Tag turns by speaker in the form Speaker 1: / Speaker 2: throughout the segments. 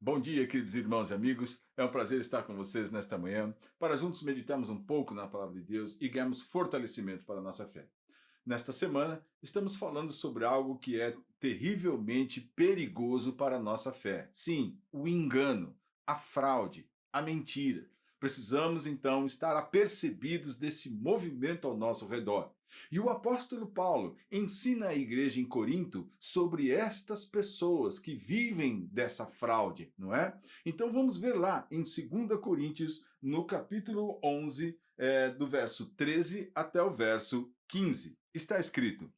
Speaker 1: Bom dia, queridos irmãos e amigos. É um prazer estar com vocês nesta manhã para juntos meditarmos um pouco na palavra de Deus e ganharmos fortalecimento para a nossa fé. Nesta semana, estamos falando sobre algo que é terrivelmente perigoso para a nossa fé. Sim, o engano, a fraude, a mentira. Precisamos então estar apercebidos desse movimento ao nosso redor. E o apóstolo Paulo ensina à igreja em Corinto sobre estas pessoas que vivem dessa fraude, não é? Então vamos ver lá em 2 Coríntios, no capítulo 11, do verso 13 até o verso 15. Está escrito: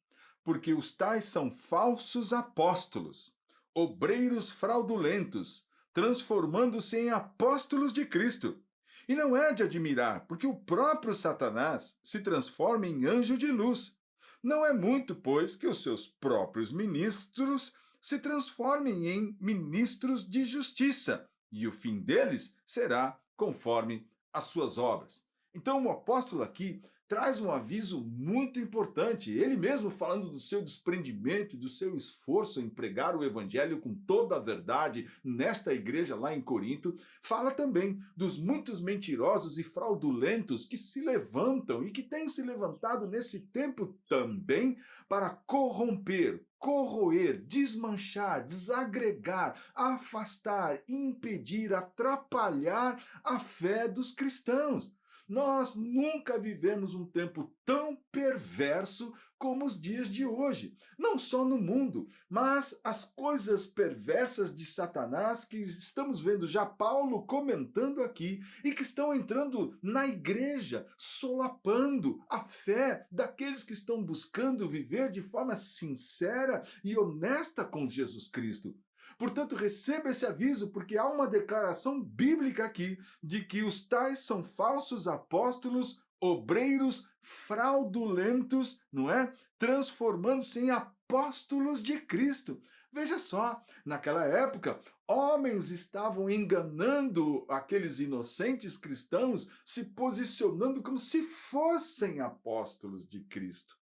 Speaker 1: porque os tais são falsos apóstolos, obreiros fraudulentos, transformando-se em apóstolos de Cristo. E não é de admirar, porque o próprio Satanás se transforma em anjo de luz. Não é muito, pois, que os seus próprios ministros se transformem em ministros de justiça, e o fim deles será conforme as suas obras. Então, o apóstolo aqui traz um aviso muito importante, ele mesmo falando do seu desprendimento e do seu esforço em pregar o evangelho com toda a verdade nesta igreja lá em Corinto, fala também dos muitos mentirosos e fraudulentos que se levantam e que têm se levantado nesse tempo também para corromper, corroer, desmanchar, desagregar, afastar, impedir, atrapalhar a fé dos cristãos. Nós nunca vivemos um tempo tão perverso como os dias de hoje. Não só no mundo, mas as coisas perversas de Satanás que estamos vendo já Paulo comentando aqui e que estão entrando na igreja, solapando a fé daqueles que estão buscando viver de forma sincera e honesta com Jesus Cristo. Portanto, receba esse aviso, porque há uma declaração bíblica aqui de que os tais são falsos apóstolos, obreiros fraudulentos, não é? Transformando-se em apóstolos de Cristo. Veja só, naquela época, homens estavam enganando aqueles inocentes cristãos, se posicionando como se fossem apóstolos de Cristo.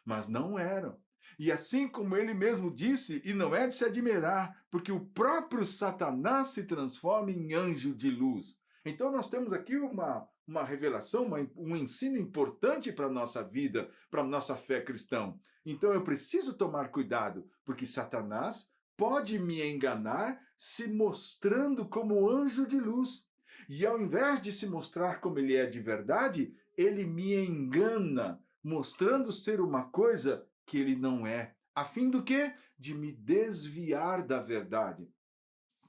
Speaker 1: Mas não eram. E assim como ele mesmo disse, e não é de se admirar, porque o próprio Satanás se transforma em anjo de luz. Então nós temos aqui uma revelação, um ensino importante para a nossa vida, para a nossa fé cristã. Então eu preciso tomar cuidado, porque Satanás pode me enganar se mostrando como anjo de luz. E ao invés de se mostrar como ele é de verdade, ele me engana, mostrando ser uma coisa que ele não é, a fim do quê? De me desviar da verdade.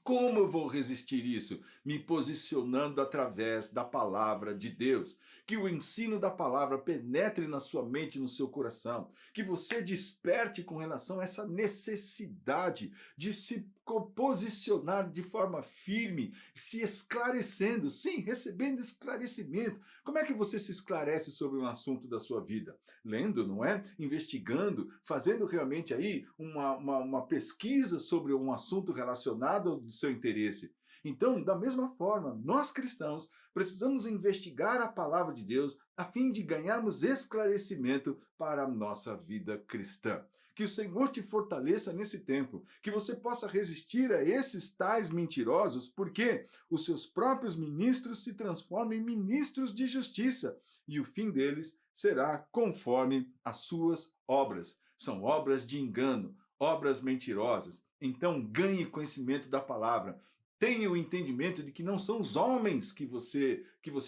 Speaker 1: Como eu vou resistir isso? Me posicionando através da palavra de Deus. Que o ensino da palavra penetre na sua mente e no seu coração. Que você desperte com relação a essa necessidade de se posicionar de forma firme, se esclarecendo, sim, recebendo esclarecimento. Como é que você se esclarece sobre um assunto da sua vida? Lendo, não é? Investigando, fazendo realmente aí uma pesquisa sobre um assunto relacionado ao seu interesse. Então, da mesma forma, nós cristãos precisamos investigar a palavra de Deus a fim de ganharmos esclarecimento para a nossa vida cristã. Que o Senhor te fortaleça nesse tempo, que você possa resistir a esses tais mentirosos, porque os seus próprios ministros se transformam em ministros de justiça, e o fim deles será conforme as suas obras. São obras de engano, obras mentirosas. Então ganhe conhecimento da palavra. Tenha o entendimento de que não são os homens que você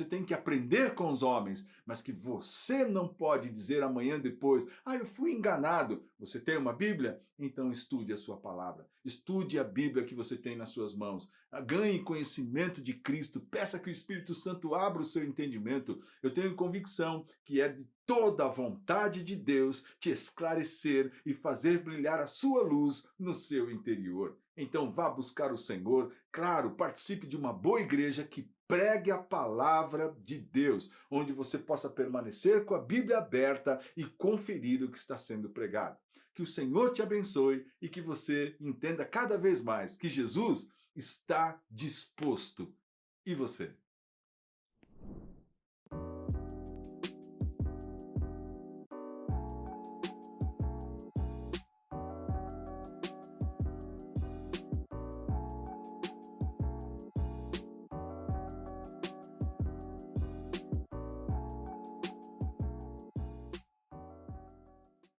Speaker 1: tem que aprender com os homens, mas que você não pode dizer amanhã depois: eu fui enganado. Você tem uma Bíblia? Então estude a sua palavra. Estude a Bíblia que você tem nas suas mãos. Ganhe conhecimento de Cristo. Peça que o Espírito Santo abra o seu entendimento. Eu tenho convicção que é de toda a vontade de Deus te esclarecer e fazer brilhar a sua luz no seu interior. Então vá buscar o Senhor. Claro, participe de uma boa igreja que pregue a palavra de Deus, onde você possa permanecer com a Bíblia aberta e conferir o que está sendo pregado. Que o Senhor te abençoe e que você entenda cada vez mais que Jesus está disposto. E você?